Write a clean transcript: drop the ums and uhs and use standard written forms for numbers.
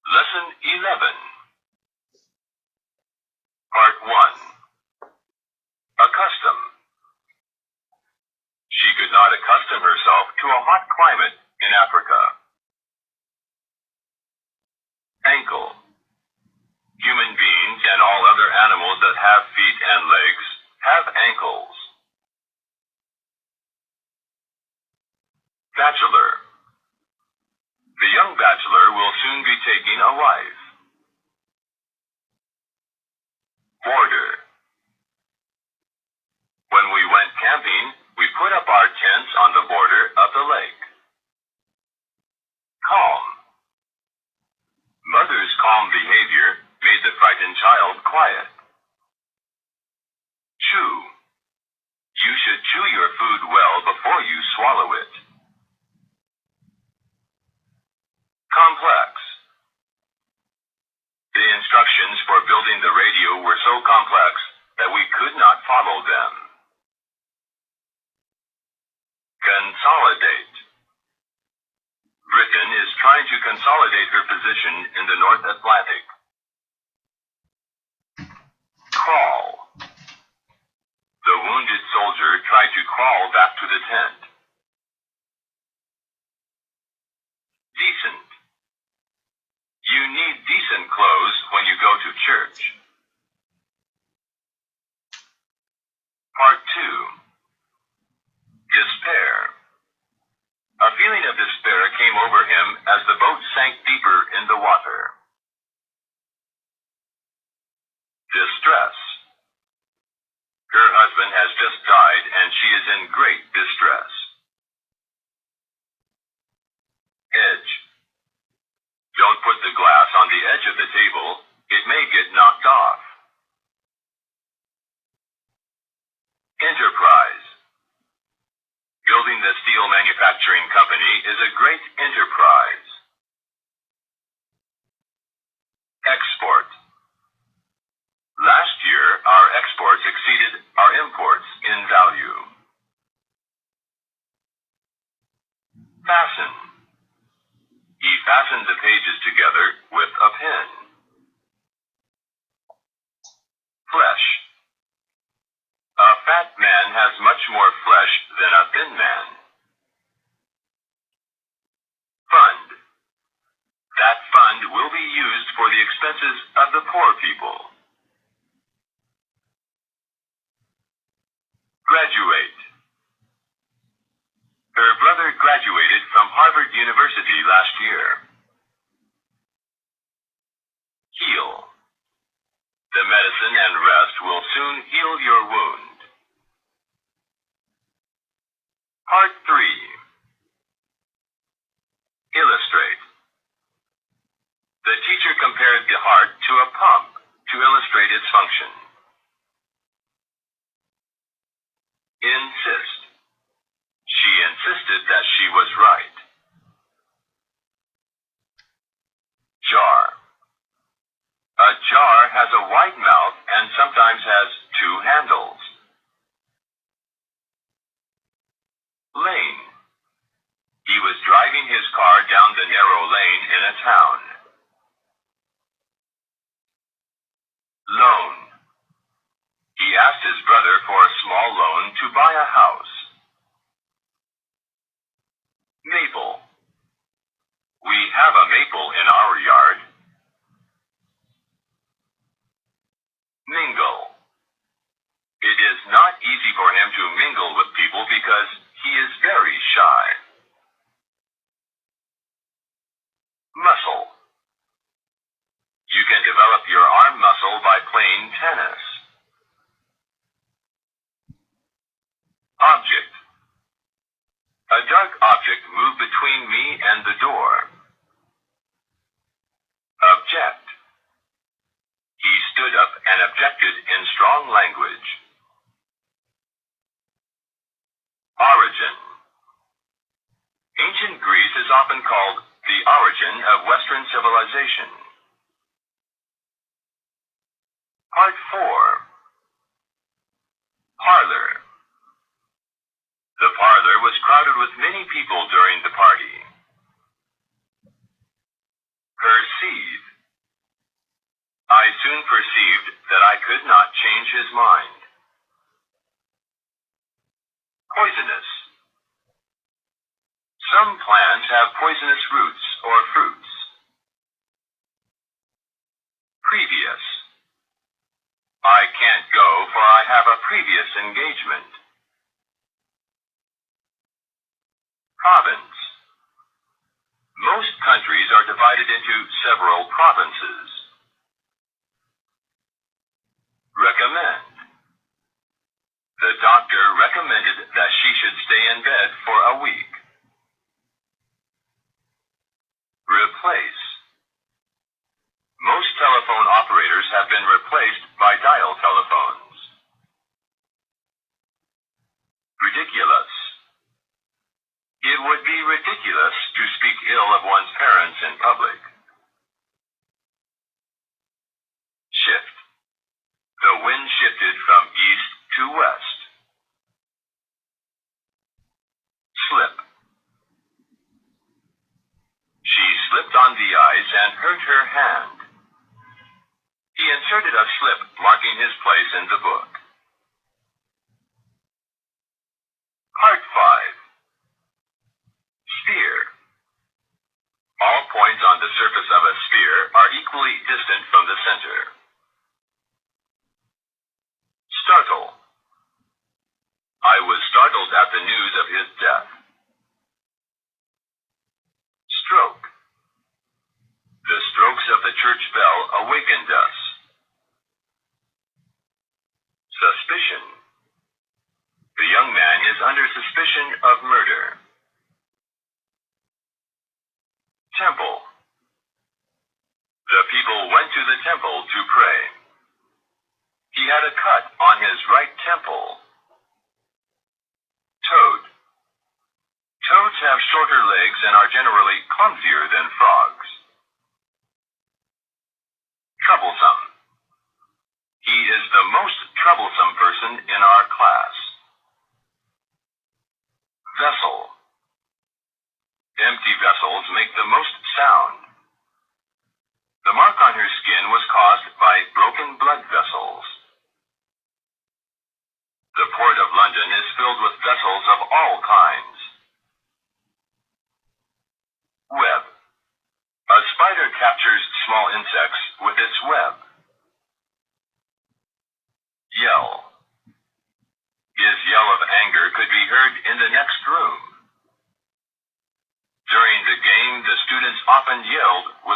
Lesson 11. Part 1. Accustom. She could not accustom herself to a hot climate in Africa. Ankle. Human beings and all other animals that have feet and legs have ankles. Bachelor. The young bachelor will soon be taking a wife. Border. When we went camping, we put up our tents on the border of the lake. Calm. Mother's calm behavior made the frightened child quiet. Chew. You should chew your food well before you swallow it. Complex. The instructions for building the radio were so complex that we could not follow them. Consolidate. Britain is trying to consolidate her position in the North Atlantic. Crawl. The wounded soldier tried to crawl back to the tent. Decent. You need decent clothes when you go to church. Part 2. Despair. A feeling of despair came over him as the boat sank deeper in the water. Distress. Her husband has just died and she is in great distress. Edge. Don't put the glass on the edge of the table. It may get knocked off. Enterprise. Building the steel manufacturing company is a great enterprise. Export. Last year, our exports exceeded our imports in value. Fasten. He fastened the pages together with a pin. Flesh. A fat man has much more flesh than a thin man. Fund. That fund will be used for the expenses of the poor people. Graduate. Her brother graduated from Harvard University last year. Heal. The medicine and rest will soon heal your wound. Part 3. Illustrate. The teacher compared the heart to a pump to illustrate its function. Insist. She insisted that she was right. Jar. A jar has a wide mouth and sometimes has 2 handles. Lane. He was driving his car down the narrow lane in a town. Loan. He asked his brother for a small loan to buy a house. Maple. We have a maple in our yard. Mingle. It is not easy for him to mingle with people because he is very shy. Muscle. You can develop your arm muscle by playing tennis. Object. A dark object moved between me and the door. Object. He stood up and objected in strong language. Origin. Ancient Greece is often called the origin of Western civilization. Part 4. Parlor. The parlor was crowded with many people during the party. Perceive. could not change his mind. Poisonous. Some plants have poisonous roots or fruits. Previous. I can't go for I have a previous engagement. Province. Most countries are divided into several provinces. Recommend. The doctor recommended that she should stay in bed for a week. Replace. Most telephone operators have been replaced by dial telephones. Ridiculous. It would be ridiculous to speak ill of one's parents in public. Shift. The wind shifted from east to west. Slip. She slipped on the ice and hurt her hand. He inserted a slip marking his place in the book. Part 5. Sphere. All points on the surface of a sphere are equally distant from the center. Startle. I was startled at the news of his death. Stroke. The strokes of the church bell awakened us. Suspicion. The young man is under suspicion of murder. Temple. The people went to the temple to pray. He had a cut on his right temple. Toad. Toads have shorter legs and are generally clumsier than frogs. Troublesome. He is the most troublesome person in our class. Vessel. Empty vessels make the most sound. The mark on her skin was caused by broken blood vessels. The port of London is filled with vessels of all kinds. Web. A spider captures small insects with its web. Yell. His yell of anger could be heard in the next room. During the game, the students often yelled with